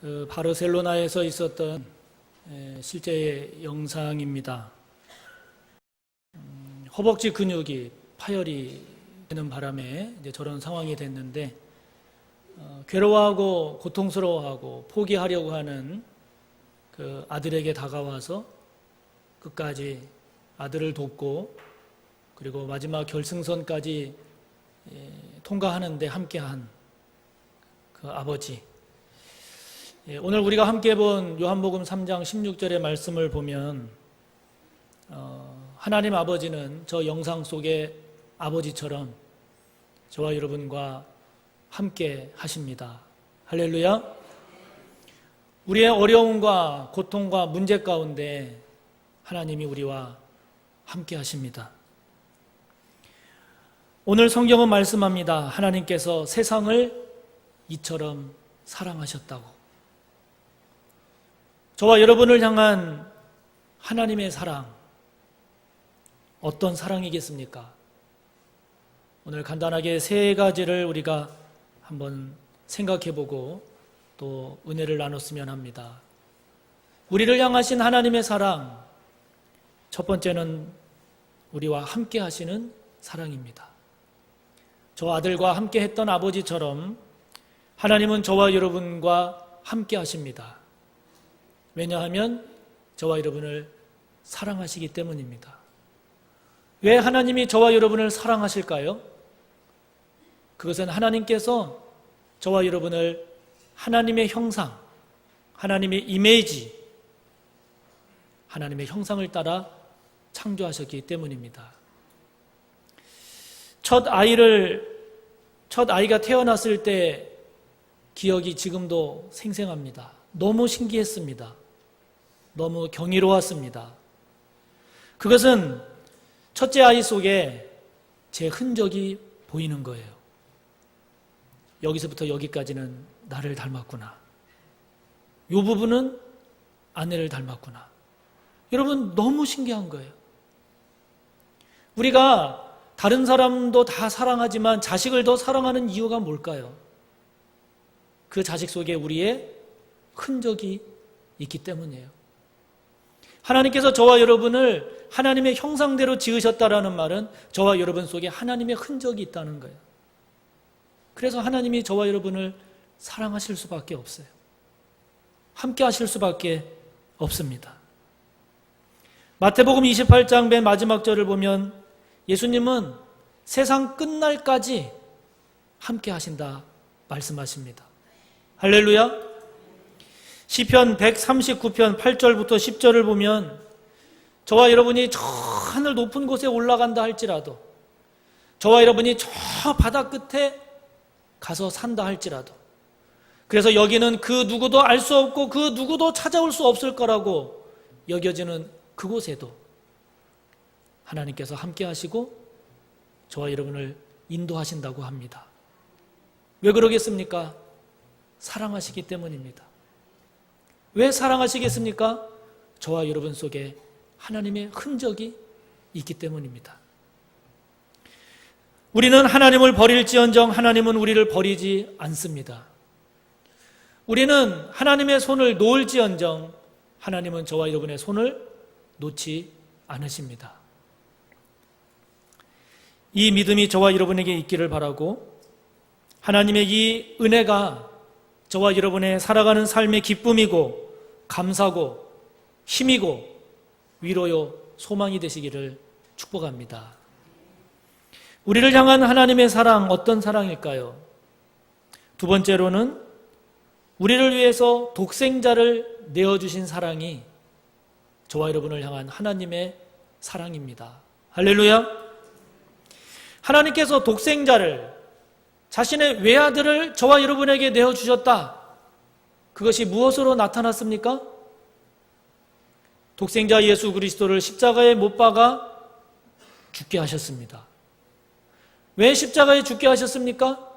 그 바르셀로나에서 있었던 실제 영상입니다. 허벅지 근육이 파열이 되는 바람에 이제 저런 상황이 됐는데 괴로워하고 고통스러워하고 포기하려고 하는 그 아들에게 다가와서 끝까지 아들을 돕고 그리고 마지막 결승선까지 통과하는데 함께한 그 아버지. 오늘 우리가 함께 본 요한복음 3장 16절의 말씀을 보면 하나님 아버지는 저 영상 속의 아버지처럼 저와 여러분과 함께 하십니다. 할렐루야. 우리의 어려움과 고통과 문제 가운데 하나님이 우리와 함께 하십니다. 오늘 성경은 말씀합니다. 하나님께서 세상을 이처럼 사랑하셨다고. 저와 여러분을 향한 하나님의 사랑, 어떤 사랑이겠습니까? 오늘 간단하게 세 가지를 우리가 한번 생각해보고 또 은혜를 나눴으면 합니다. 우리를 향하신 하나님의 사랑, 첫 번째는 우리와 함께 하시는 사랑입니다. 저 아들과 함께 했던 아버지처럼 하나님은 저와 여러분과 함께 하십니다. 왜냐하면 저와 여러분을 사랑하시기 때문입니다. 왜 하나님이 저와 여러분을 사랑하실까요? 그것은 하나님께서 저와 여러분을 하나님의 형상, 하나님의 이미지, 하나님의 형상을 따라 창조하셨기 때문입니다. 첫 아이가 태어났을 때 기억이 지금도 생생합니다. 너무 신기했습니다. 너무 경이로웠습니다. 그것은 첫째 아이 속에 제 흔적이 보이는 거예요. 여기서부터 여기까지는 나를 닮았구나. 이 부분은 아내를 닮았구나. 여러분, 너무 신기한 거예요. 우리가 다른 사람도 다 사랑하지만 자식을 더 사랑하는 이유가 뭘까요? 그 자식 속에 우리의 흔적이 있기 때문이에요. 하나님께서 저와 여러분을 하나님의 형상대로 지으셨다라는 말은 저와 여러분 속에 하나님의 흔적이 있다는 거예요. 그래서 하나님이 저와 여러분을 사랑하실 수밖에 없어요. 함께 하실 수밖에 없습니다. 마태복음 28장 맨 마지막 절을 보면 예수님은 세상 끝날까지 함께 하신다 말씀하십니다. 할렐루야. 시편 139편 8절부터 10절을 보면 저와 여러분이 저 하늘 높은 곳에 올라간다 할지라도 저와 여러분이 저 바다 끝에 가서 산다 할지라도 그래서 여기는 그 누구도 알 수 없고 그 누구도 찾아올 수 없을 거라고 여겨지는 그곳에도 하나님께서 함께 하시고 저와 여러분을 인도하신다고 합니다. 왜 그러겠습니까? 사랑하시기 때문입니다. 왜 사랑하시겠습니까? 저와 여러분 속에 하나님의 흔적이 있기 때문입니다. 우리는 하나님을 버릴지언정 하나님은 우리를 버리지 않습니다. 우리는 하나님의 손을 놓을지언정 하나님은 저와 여러분의 손을 놓지 않으십니다. 이 믿음이 저와 여러분에게 있기를 바라고 하나님의 이 은혜가 저와 여러분의 살아가는 삶의 기쁨이고 감사고 힘이고 위로요 소망이 되시기를 축복합니다. 우리를 향한 하나님의 사랑 어떤 사랑일까요? 두 번째로는 우리를 위해서 독생자를 내어주신 사랑이 저와 여러분을 향한 하나님의 사랑입니다. 할렐루야. 하나님께서 독생자를 자신의 외아들을 저와 여러분에게 내어주셨다. 그것이 무엇으로 나타났습니까? 독생자 예수 그리스도를 십자가에 못 박아 죽게 하셨습니다. 왜 십자가에 죽게 하셨습니까?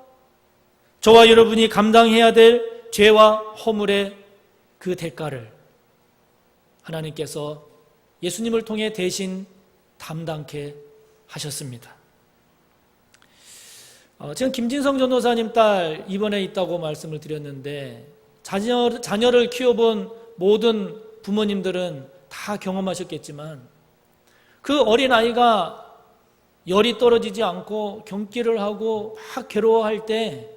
저와 여러분이 감당해야 될 죄와 허물의 그 대가를 하나님께서 예수님을 통해 대신 담당케 하셨습니다. 지금 김진성 전도사님 딸 입원해 있다고 말씀을 드렸는데 자녀를 키워본 모든 부모님들은 다 경험하셨겠지만 그 어린아이가 열이 떨어지지 않고 경기를 하고 막 괴로워할 때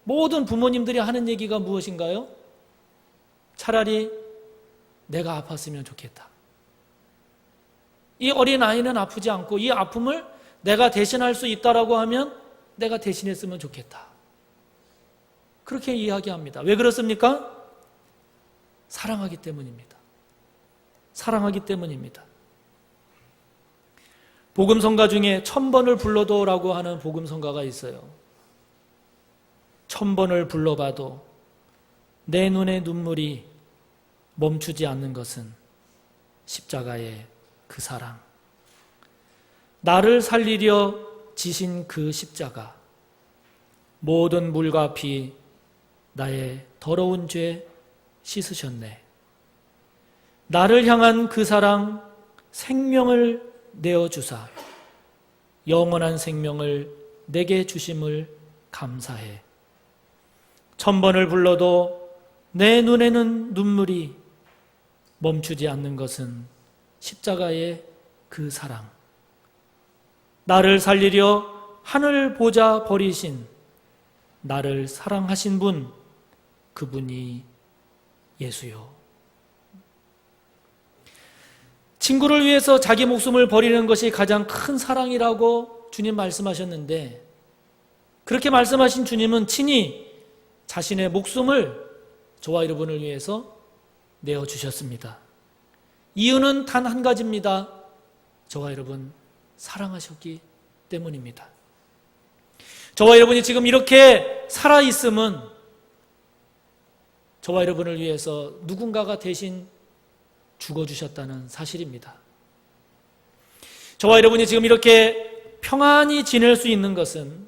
모든 부모님들이 하는 얘기가 무엇인가요? 차라리 내가 아팠으면 좋겠다. 이 어린아이는 아프지 않고 이 아픔을 내가 대신할 수 있다라고 하면 내가 대신했으면 좋겠다. 그렇게 이야기합니다. 왜 그렇습니까? 사랑하기 때문입니다. 사랑하기 때문입니다. 복음성가 중에 1000번을 불러도라고 하는 복음성가가 있어요. 1000번을 불러봐도 내 눈의 눈물이 멈추지 않는 것은 십자가의 그 사랑. 나를 살리려 지신 그 십자가. 모든 물과 피 나의 더러운 죄 씻으셨네. 나를 향한 그 사랑, 생명을 내어주사 영원한 생명을 내게 주심을 감사해. 1000번을 불러도 내 눈에는 눈물이 멈추지 않는 것은 십자가의 그 사랑. 나를 살리려 하늘 보좌 버리신 나를 사랑하신 분, 그분이 예수요. 친구를 위해서 자기 목숨을 버리는 것이 가장 큰 사랑이라고 주님 말씀하셨는데, 그렇게 말씀하신 주님은 친히 자신의 목숨을 저와 여러분을 위해서 내어주셨습니다. 이유는 단 한 가지입니다. 저와 여러분 사랑하셨기 때문입니다. 저와 여러분이 지금 이렇게 살아있음은 저와 여러분을 위해서 누군가가 대신 죽어주셨다는 사실입니다. 저와 여러분이 지금 이렇게 평안히 지낼 수 있는 것은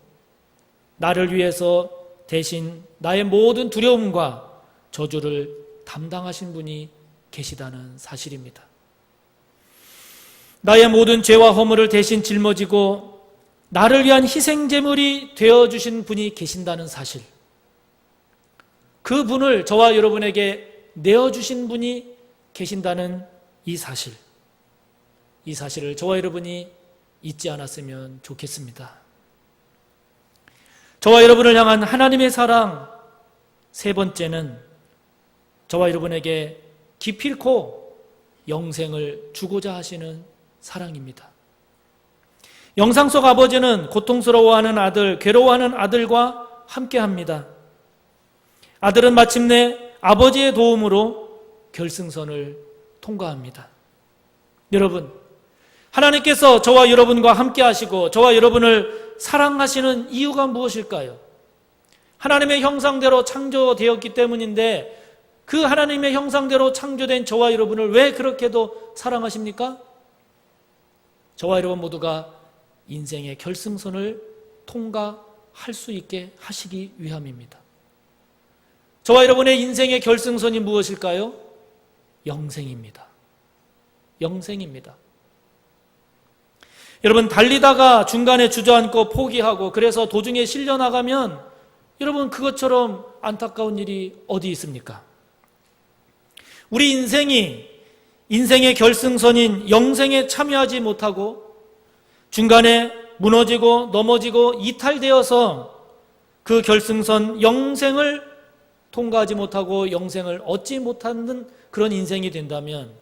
나를 위해서 대신 나의 모든 두려움과 저주를 담당하신 분이 계시다는 사실입니다. 나의 모든 죄와 허물을 대신 짊어지고 나를 위한 희생제물이 되어주신 분이 계신다는 사실, 그 분을 저와 여러분에게 내어주신 분이 계신다는 이 사실을 저와 여러분이 잊지 않았으면 좋겠습니다. 저와 여러분을 향한 하나님의 사랑, 세 번째는 저와 여러분에게 기필코 영생을 주고자 하시는 사랑입니다. 영상 속 아버지는 고통스러워하는 아들, 괴로워하는 아들과 함께합니다. 아들은 마침내 아버지의 도움으로 결승선을 통과합니다. 여러분, 하나님께서 저와 여러분과 함께 하시고 저와 여러분을 사랑하시는 이유가 무엇일까요? 하나님의 형상대로 창조되었기 때문인데, 그 하나님의 형상대로 창조된 저와 여러분을 왜 그렇게도 사랑하십니까? 저와 여러분 모두가 인생의 결승선을 통과할 수 있게 하시기 위함입니다. 저와 여러분의 인생의 결승선이 무엇일까요? 영생입니다. 영생입니다. 여러분, 달리다가 중간에 주저앉고 포기하고 그래서 도중에 실려나가면 여러분, 그것처럼 안타까운 일이 어디 있습니까? 우리 인생의 결승선인 영생에 참여하지 못하고 중간에 무너지고 넘어지고 이탈되어서 그 결승선 영생을 통과하지 못하고 영생을 얻지 못하는 그런 인생이 된다면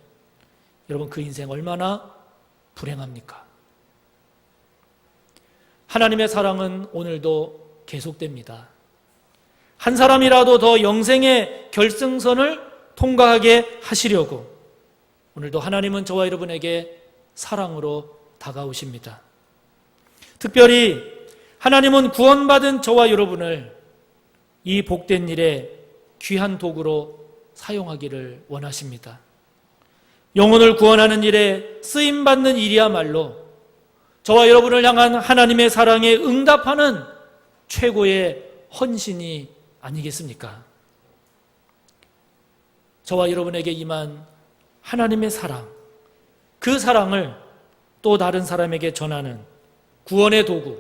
여러분, 그 인생 얼마나 불행합니까? 하나님의 사랑은 오늘도 계속됩니다. 한 사람이라도 더 영생의 결승선을 통과하게 하시려고 오늘도 하나님은 저와 여러분에게 사랑으로 다가오십니다. 특별히 하나님은 구원받은 저와 여러분을 이 복된 일에 귀한 도구로 사용하기를 원하십니다. 영혼을 구원하는 일에 쓰임받는 일이야말로 저와 여러분을 향한 하나님의 사랑에 응답하는 최고의 헌신이 아니겠습니까? 저와 여러분에게 임한 하나님의 사랑, 그 사랑을 또 다른 사람에게 전하는 구원의 도구,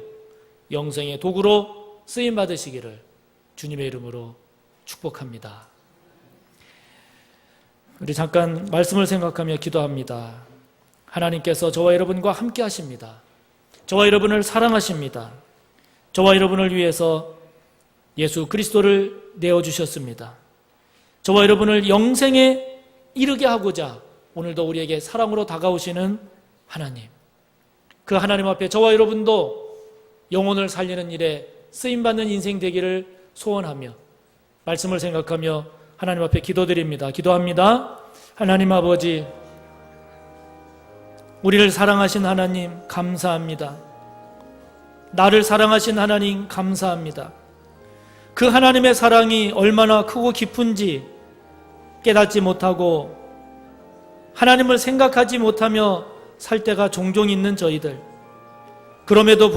영생의 도구로 쓰임받으시기를 주님의 이름으로 축복합니다. 우리 잠깐 말씀을 생각하며 기도합니다. 하나님께서 저와 여러분과 함께 하십니다. 저와 여러분을 사랑하십니다. 저와 여러분을 위해서 예수 그리스도를 내어주셨습니다. 저와 여러분을 영생에 이르게 하고자 오늘도 우리에게 사랑으로 다가오시는 하나님, 그 하나님 앞에 저와 여러분도 영혼을 살리는 일에 쓰임받는 인생 되기를 소원하며 말씀을 생각하며 하나님 앞에 기도드립니다. 기도합니다. 하나님 아버지, 우리를 사랑하신 하나님 감사합니다. 나를 사랑하신 하나님 감사합니다. 그 하나님의 사랑이 얼마나 크고 깊은지 깨닫지 못하고 하나님을 생각하지 못하며 살 때가 종종 있는 저희들, 그럼에도